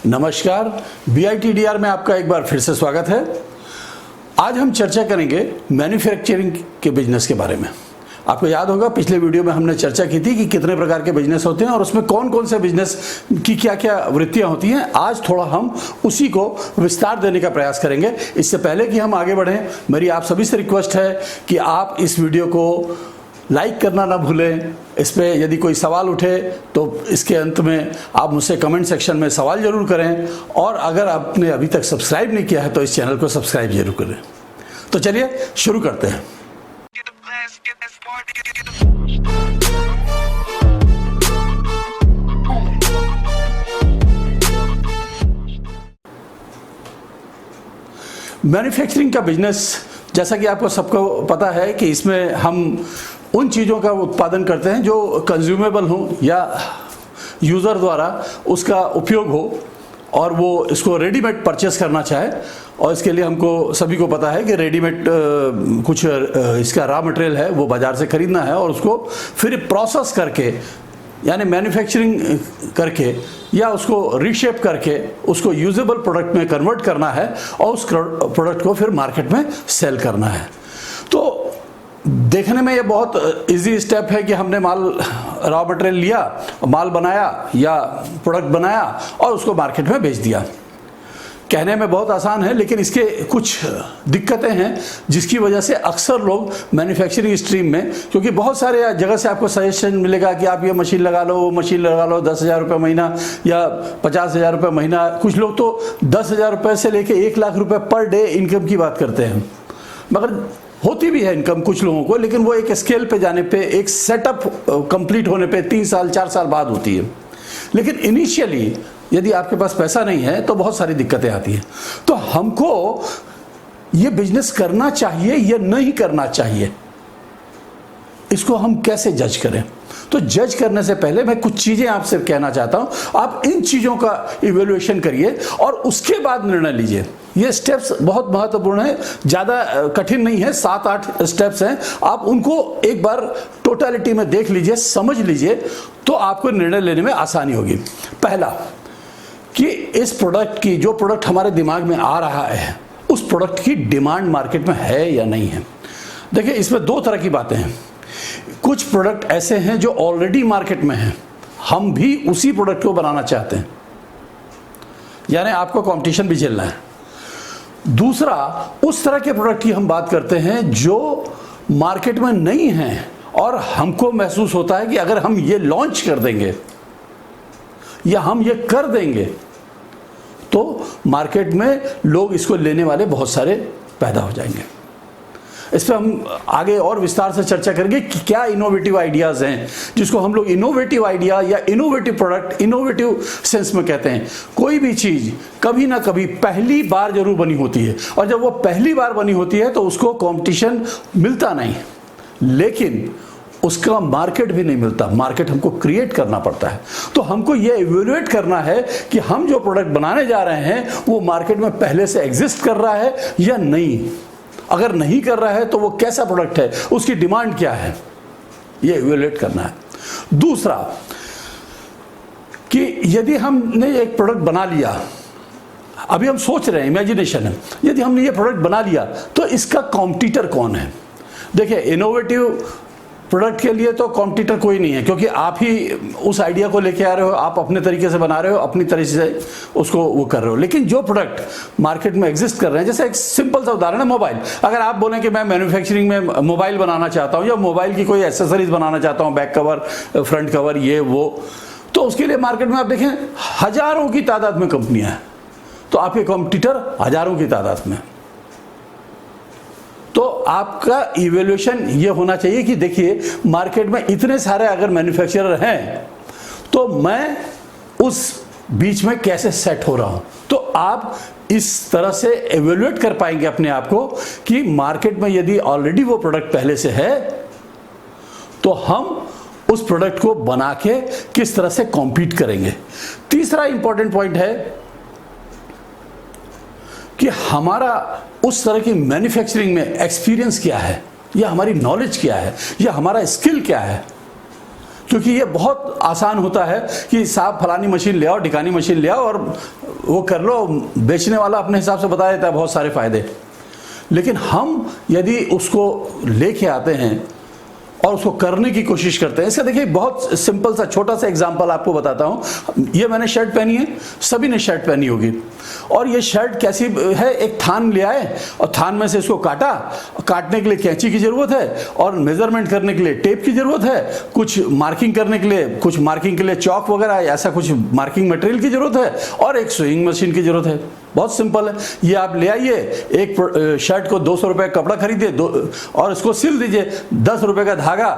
नमस्कार, BITDR में आपका एक बार फिर से स्वागत है। आज हम चर्चा करेंगे मैन्युफैक्चरिंग के बिजनेस के बारे में। आपको याद होगा पिछले वीडियो में हमने चर्चा की थी कि कितने प्रकार के बिजनेस होते हैं और उसमें कौन कौन से बिजनेस की क्या क्या वृत्तियां होती हैं। आज थोड़ा हम उसी को विस्तार देने का प्रयास करेंगे। इससे पहले कि हम आगे बढ़ें, मेरी आप सभी से रिक्वेस्ट है कि आप इस वीडियो को लाइक करना ना भूलें। इस पे यदि कोई सवाल उठे तो इसके अंत में आप मुझसे कमेंट सेक्शन में सवाल जरूर करें, और अगर आपने अभी तक सब्सक्राइब नहीं किया है तो इस चैनल को सब्सक्राइब जरूर करें। तो चलिए शुरू करते हैं। मैन्युफैक्चरिंग का बिजनेस, जैसा कि आपको सबको पता है कि इसमें हम उन चीज़ों का उत्पादन करते हैं जो कंज्यूमेबल हो या यूज़र द्वारा उसका उपयोग हो और वो इसको रेडीमेड परचेस करना चाहे। और इसके लिए हमको सभी को पता है कि रेडीमेड कुछ इसका रॉ मटेरियल है वो बाज़ार से ख़रीदना है और उसको फिर प्रोसेस करके यानी मैन्युफैक्चरिंग करके या उसको रीशेप करके उसको यूजेबल प्रोडक्ट में कन्वर्ट करना है और उस प्रोडक्ट को फिर मार्केट में सेल करना है। तो देखने में ये बहुत इजी स्टेप है कि हमने माल रॉ मटेरियल लिया, माल बनाया या प्रोडक्ट बनाया और उसको मार्केट में बेच दिया। कहने में बहुत आसान है, लेकिन इसके कुछ दिक्कतें हैं जिसकी वजह से अक्सर लोग मैन्युफैक्चरिंग स्ट्रीम में, क्योंकि बहुत सारे जगह से आपको सजेशन मिलेगा कि आप ये मशीन लगा लो, वो मशीन लगा लो, 10,000 रुपये महीना या 50,000 रुपये महीना। कुछ लोग तो 10,000 रुपये से लेके 1,00,000 रुपये पर डे इनकम की बात करते हैं। मगर होती भी है इनकम कुछ लोगों को, लेकिन वो एक स्केल पे जाने पे, एक सेटअप कंप्लीट होने पे 3 साल 4 साल बाद होती है। लेकिन इनिशियली यदि आपके पास पैसा नहीं है तो बहुत सारी दिक्कतें आती हैं। तो हमको ये बिजनेस करना चाहिए या नहीं करना चाहिए, इसको हम कैसे जज करें? तो जज करने से पहले मैं कुछ चीजें आपसे कहना चाहता हूं। आप इन चीजों का इवैल्यूएशन करिए और उसके बाद निर्णय लीजिए। ये स्टेप्स बहुत महत्वपूर्ण है, ज़्यादा कठिन नहीं है, 7-8 स्टेप्स हैं। आप उनको एक बार टोटलिटी में देख लीजिए, समझ लीजिए, तो आपको निर्णय लेने में आसानी होगी। पहला कि इस प्रोडक्ट की, जो प्रोडक्ट हमारे दिमाग में आ रहा है, उस प्रोडक्ट की डिमांड मार्केट में है या नहीं है। देखिए, इसमें 2 तरह की बातें हैं। कुछ प्रोडक्ट ऐसे हैं जो ऑलरेडी मार्केट में हैं, हम भी उसी प्रोडक्ट को बनाना चाहते हैं, यानी आपको कंपटीशन भी झेलना है। दूसरा, उस तरह के प्रोडक्ट की हम बात करते हैं जो मार्केट में नहीं हैं और हमको महसूस होता है कि अगर हम ये लॉन्च कर देंगे या हम ये कर देंगे तो मार्केट में लोग इसको लेने वाले बहुत सारे पैदा हो जाएंगे। इस पर हम आगे और विस्तार से चर्चा करेंगे कि क्या इनोवेटिव आइडियाज हैं, जिसको हम लोग इनोवेटिव आइडिया या इनोवेटिव प्रोडक्ट, इनोवेटिव सेंस में कहते हैं। कोई भी चीज कभी ना कभी पहली बार जरूर बनी होती है, और जब वो पहली बार बनी होती है तो उसको कंपटीशन मिलता नहीं, लेकिन उसका मार्केट भी नहीं मिलता। मार्केट हमको क्रिएट करना पड़ता है। तो हमको ये इवैल्यूएट करना है कि हम जो प्रोडक्ट बनाने जा रहे हैं वो मार्केट में पहले से एग्जिस्ट कर रहा है या नहीं। अगर नहीं कर रहा है तो वो कैसा प्रोडक्ट है, उसकी डिमांड क्या है, ये इवैल्यूएट करना है। दूसरा कि यदि हमने एक प्रोडक्ट बना लिया, अभी हम सोच रहे हैं, इमेजिनेशन है, यदि हमने ये प्रोडक्ट बना लिया तो इसका कॉम्पिटिटर कौन है। देखिए, इनोवेटिव प्रोडक्ट के लिए तो कॉम्पिटिटर कोई नहीं है, क्योंकि आप ही उस आइडिया को लेके आ रहे हो, आप अपने तरीके से बना रहे हो, अपनी तरीके से उसको वो कर रहे हो। लेकिन जो प्रोडक्ट मार्केट में एग्जिस्ट कर रहे हैं, जैसे एक सिंपल सा उदाहरण है मोबाइल। अगर आप बोलें कि मैं मैन्युफैक्चरिंग में मोबाइल बनाना चाहता हूँ या मोबाइल की कोई एसेसरीज बनाना चाहता हूँ, बैक कवर, फ्रंट कवर, ये वो, तो उसके लिए मार्केट में आप देखें हजारों की तादाद में कंपनियां हैं। तो आपके कॉम्पिटिटर हजारों की तादाद में। तो आपका इवैल्यूएशन ये होना चाहिए कि देखिए, मार्केट में इतने सारे अगर मैन्युफैक्चरर हैं तो मैं उस बीच में कैसे सेट हो रहा हूं। तो आप इस तरह से इवैल्यूएट कर पाएंगे अपने आप को कि मार्केट में यदि ऑलरेडी वो प्रोडक्ट पहले से है तो हम उस प्रोडक्ट को बना के किस तरह से कॉम्पीट करेंगे। तीसरा इंपॉर्टेंट पॉइंट है कि हमारा उस तरह की मैन्युफैक्चरिंग में एक्सपीरियंस क्या है, या हमारी नॉलेज क्या है, या हमारा स्किल क्या है। क्योंकि ये बहुत आसान होता है कि साहब फलानी मशीन ले आओ, ढिकानी मशीन ले आओ और वो कर लो, बेचने वाला अपने हिसाब से बता देता है बहुत सारे फायदे। लेकिन हम यदि उसको लेके आते हैं और उसको करने की कोशिश करते हैं, इसका देखिए बहुत सिंपल सा छोटा सा एग्जांपल आपको बताता हूं। ये मैंने शर्ट पहनी है, सभी ने शर्ट पहनी होगी, और ये शर्ट कैसी है, एक थान ले आए और थान में से इसको काटा, काटने के लिए कैंची की जरूरत है और मेजरमेंट करने के लिए टेप की जरूरत है, कुछ मार्किंग करने के लिए, कुछ मार्किंग के लिए चौक वगैरह ऐसा कुछ मार्किंग मटेरियल की जरूरत है, और एक सुइंग मशीन की जरूरत है। बहुत सिंपल है। ये आप ले आइए, एक शर्ट को 200 रुपए का कपड़ा खरीदिए और इसको सिल दीजिए, 10 रुपए का धागा,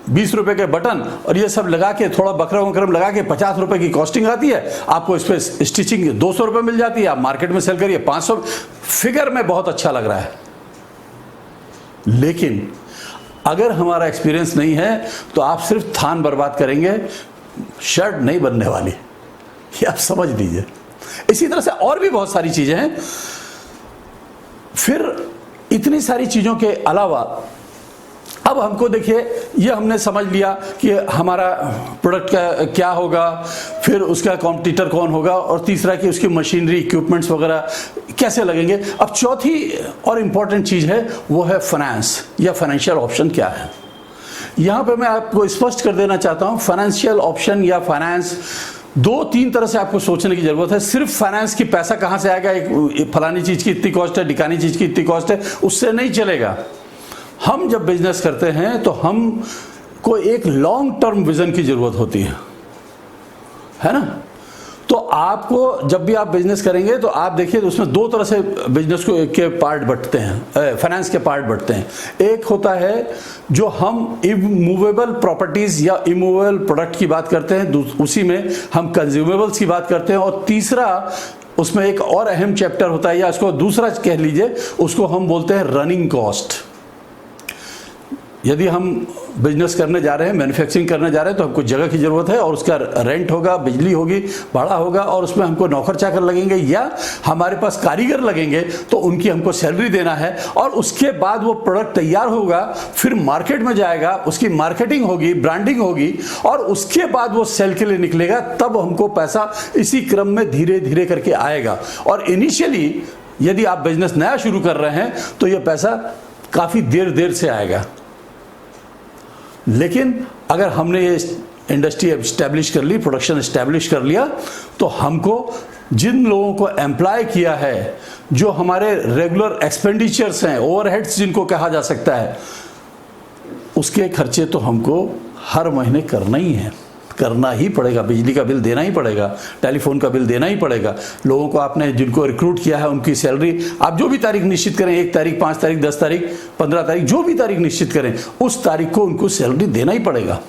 20 रुपए के बटन और ये सब लगा के थोड़ा बकरम वकरम लगा के 50 रुपए की कॉस्टिंग आती है। आपको इस पर स्टिचिंग 200 रुपए मिल जाती है, आप मार्केट में सेल करिए 500। फिगर में बहुत अच्छा लग रहा है, लेकिन अगर हमारा एक्सपीरियंस नहीं है तो आप सिर्फ थान बर्बाद करेंगे, शर्ट नहीं बनने वाली, ये आप समझ लीजिए। इसी तरह से और भी बहुत सारी चीजें हैं। फिर इतनी सारी चीजों के अलावा अब हमको देखिए, ये हमने समझ लिया कि हमारा प्रोडक्ट का क्या होगा, फिर उसका कॉम्पिटिटर कौन होगा, और तीसरा कि उसकी मशीनरी इक्विपमेंट्स वगैरह कैसे लगेंगे। अब चौथी और इंपॉर्टेंट चीज है, वो है फाइनेंस या फाइनेंशियल ऑप्शन क्या है। यहां पे मैं आपको स्पष्ट कर देना चाहता हूं, फाइनेंशियल ऑप्शन या फाइनेंस 2-3 तरह से आपको सोचने की जरूरत है। सिर्फ फाइनेंस की पैसा कहां से आएगा, एक फलानी चीज की इतनी कॉस्ट है, ढिकानी चीज की इतनी कॉस्ट है, उससे नहीं चलेगा। हम जब बिजनेस करते हैं तो हमको एक लॉन्ग टर्म विजन की जरूरत होती है ना। तो आपको जब भी आप बिजनेस करेंगे तो आप देखिए, तो उसमें 2 तरह से बिजनेस को के पार्ट बंटते हैं, फाइनेंस के पार्ट बंटते हैं। एक होता है जो हम इमूवेबल प्रॉपर्टीज या इमूवेबल प्रोडक्ट की बात करते हैं, उसी में हम कंज्यूमेबल्स की बात करते हैं, और तीसरा उसमें एक और अहम चैप्टर होता है, या उसको दूसरा कह लीजिए, उसको हम बोलते हैं रनिंग कॉस्ट। यदि हम बिजनेस करने जा रहे हैं, मैन्युफैक्चरिंग करने जा रहे हैं, तो हमको जगह की जरूरत है और उसका रेंट होगा, बिजली होगी, भाड़ा होगा, और उसमें हमको नौकर चाकर लगेंगे या हमारे पास कारीगर लगेंगे, तो उनकी हमको सैलरी देना है। और उसके बाद वो प्रोडक्ट तैयार होगा, फिर मार्केट में जाएगा, उसकी मार्केटिंग होगी, ब्रांडिंग होगी, और उसके बाद वो सेल के लिए निकलेगा। तब हमको पैसा इसी क्रम में धीरे धीरे करके आएगा। और इनिशियली यदि आप बिजनेस नया शुरू कर रहे हैं तो ये पैसा काफी देर से आएगा, लेकिन अगर हमने ये इंडस्ट्री एस्टैब्लिश कर ली, प्रोडक्शन एस्टैब्लिश कर लिया, तो हमको जिन लोगों को एम्प्लॉय किया है, जो हमारे रेगुलर एक्सपेंडिचर्स हैं, ओवरहेड्स जिनको कहा जा सकता है, उसके खर्चे तो हमको हर महीने करना ही पड़ेगा। बिजली का बिल देना ही पड़ेगा, टेलीफोन का बिल देना ही पड़ेगा, लोगों को आपने जिनको रिक्रूट किया है उनकी सैलरी आप जो भी तारीख निश्चित करें, 1 तारीख, 5 तारीख, 10 तारीख, 15 तारीख, जो भी तारीख निश्चित करें, उस तारीख को उनको सैलरी देना ही पड़ेगा।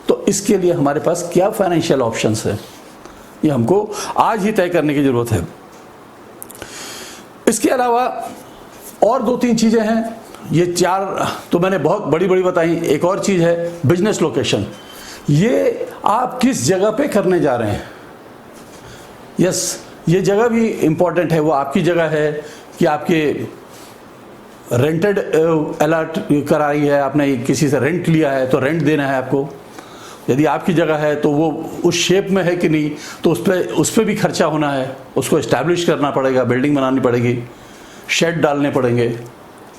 तो इसके लिए हमारे पास क्या फाइनेंशियल ऑप्शंस है, ये हमको आज ही तय करने की जरूरत है। इसके अलावा और 2-3 चीजें हैं, ये 4 तो मैंने बहुत बड़ी बड़ी बताई। एक और चीज है बिजनेस लोकेशन। ये आप किस जगह पे करने जा रहे हैं। यस, ये जगह भी इंपॉर्टेंट है। वो आपकी जगह है कि आपके रेंटेड अलॉट कराई है, आपने किसी से रेंट लिया है तो रेंट देना है आपको। यदि आपकी जगह है तो वो उस शेप में है कि नहीं, तो उस पर भी खर्चा होना है, उसको एस्टैब्लिश करना पड़ेगा, बिल्डिंग बनानी पड़ेगी, शेड डालने पड़ेंगे,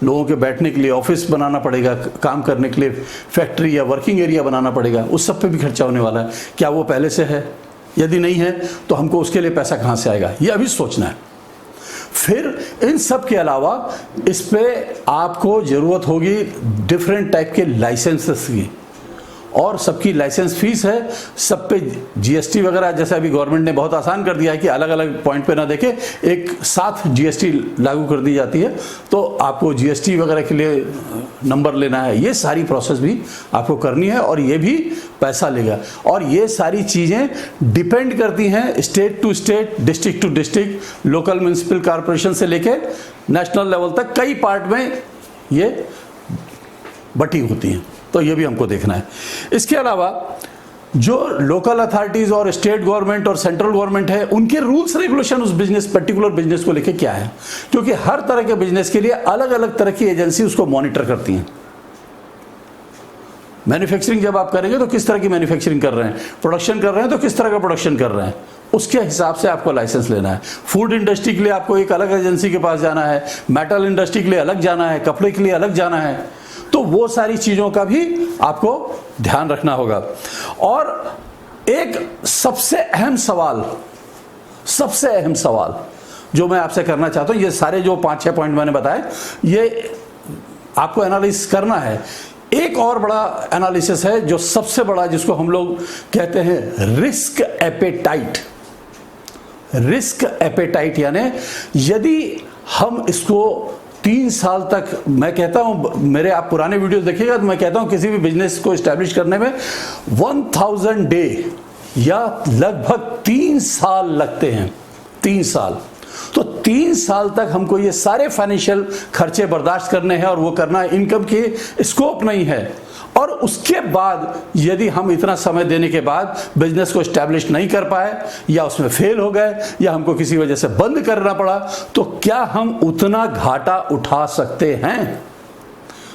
लोगों के बैठने के लिए ऑफिस बनाना पड़ेगा, काम करने के लिए फैक्ट्री या वर्किंग एरिया बनाना पड़ेगा, उस सब पे भी खर्चा होने वाला है। क्या वो पहले से है? यदि नहीं है तो हमको उसके लिए पैसा कहाँ से आएगा, ये अभी सोचना है। फिर इन सब के अलावा इस पे आपको जरूरत होगी डिफरेंट टाइप के लाइसेंसेस की, और सबकी लाइसेंस फीस है, सब पे जीएसटी वगैरह, जैसे अभी गवर्नमेंट ने बहुत आसान कर दिया है कि अलग अलग पॉइंट पे ना देखे, एक साथ जीएसटी लागू कर दी जाती है। तो आपको जीएसटी वगैरह के लिए नंबर लेना है, ये सारी प्रोसेस भी आपको करनी है, और ये भी पैसा लेगा। और ये सारी चीज़ें डिपेंड करती हैं state to state, district to district, local municipal corporation से लेके नेशनल लेवल तक कई पार्ट में ये बटी होती हैं। तो ये भी हमको देखना है। इसके अलावा जो लोकल अथॉरिटीज और स्टेट गवर्नमेंट और सेंट्रल गवर्नमेंट है, उनके रूल्स रेगुलेशन उस बिजनेस, पर्टिकुलर बिजनेस को लेके क्या है, क्योंकि हर तरह के बिजनेस के लिए अलग अलग तरह की एजेंसी उसको मॉनिटर करती हैं। मैन्युफैक्चरिंग जब आप करेंगे तो किस तरह की मैन्युफैक्चरिंग कर रहे हैं, प्रोडक्शन कर रहे हैं तो किस तरह का प्रोडक्शन कर रहे हैं, उसके हिसाब से आपको लाइसेंस लेना है। फूड इंडस्ट्री के लिए आपको एक अलग एजेंसी के पास जाना है, मेटल इंडस्ट्री के लिए अलग जाना है, कपड़े के लिए अलग जाना है, तो वो सारी चीज़ों का भी आपको ध्यान रखना होगा। और एक सबसे अहम सवाल जो मैं आपसे करना चाहता हूं, ये सारे जो 5-6 पॉइंट मैंने बताए ये आपको एनालिसिस करना है। एक और बड़ा एनालिसिस है जो सबसे बड़ा, जिसको हम लोग कहते हैं रिस्क एपेटाइट, यानी यदि हम इसको 3 साल तक, मैं कहता हूं, मेरे आप पुराने वीडियोस देखिएगा तो मैं कहता हूं किसी भी बिजनेस को एस्टैब्लिश करने में 1000 डे या लगभग 3 साल लगते हैं। 3 साल, तो 3 साल तक हमको ये सारे फाइनेंशियल खर्चे बर्दाश्त करने हैं और वो करना है, इनकम के स्कोप नहीं है। और उसके बाद यदि हम इतना समय देने के बाद बिजनेस को एस्टैब्लिश नहीं कर पाए या उसमें फेल हो गए या हमको किसी वजह से बंद करना पड़ा, तो क्या हम उतना घाटा उठा सकते हैं?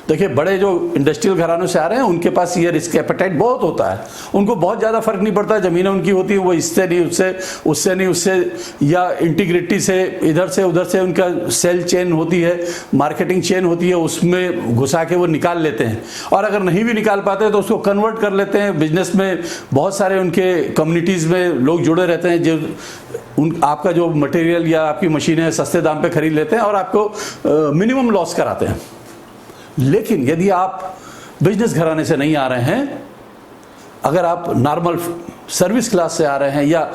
देखिए, बड़े जो इंडस्ट्रियल घरानों से आ रहे हैं उनके पास ये रिस्क एपेटाइट बहुत होता है, उनको बहुत ज़्यादा फर्क नहीं पड़ता, ज़मीनें उनकी होती है, वो इससे नहीं उससे नहीं उससे, या इंटीग्रिटी से इधर से उधर से उनका सेल चेन होती है, मार्केटिंग चेन होती है, उसमें घुसा के वो निकाल लेते हैं। और अगर नहीं भी निकाल पाते तो उसको कन्वर्ट कर लेते हैं बिजनेस में। बहुत सारे उनके कम्युनिटीज़ में लोग जुड़े रहते हैं जो आपका जो मटेरियल या आपकी मशीनें सस्ते दाम पर खरीद लेते हैं और आपको मिनिमम लॉस कराते हैं। लेकिन यदि आप बिजनेस घराने से नहीं आ रहे हैं, अगर आप नॉर्मल सर्विस क्लास से आ रहे हैं या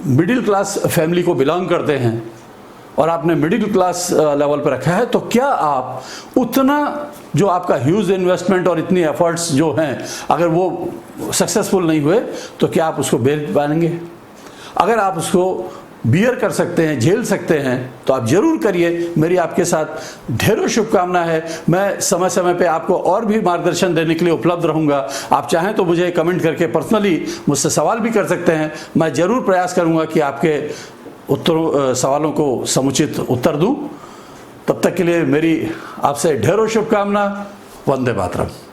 मिडिल क्लास फैमिली को बिलोंग करते हैं और आपने मिडिल क्लास लेवल पर रखा है, तो क्या आप उतना जो आपका ह्यूज इन्वेस्टमेंट और इतनी एफर्ट्स जो हैं, अगर वो सक्सेसफुल नहीं हुए तो क्या आप उसको बेच पाएंगे? अगर आप उसको बियर कर सकते हैं, झेल सकते हैं, तो आप जरूर करिए। मेरी आपके साथ ढेरों शुभकामना है। मैं समय समय पे आपको और भी मार्गदर्शन देने के लिए उपलब्ध रहूंगा। आप चाहें तो मुझे कमेंट करके पर्सनली मुझसे सवाल भी कर सकते हैं। मैं जरूर प्रयास करूंगा कि आपके सवालों को समुचित उत्तर दूं। तब तक के लिए मेरी आपसे ढेरों शुभकामना। वंदे मातरम।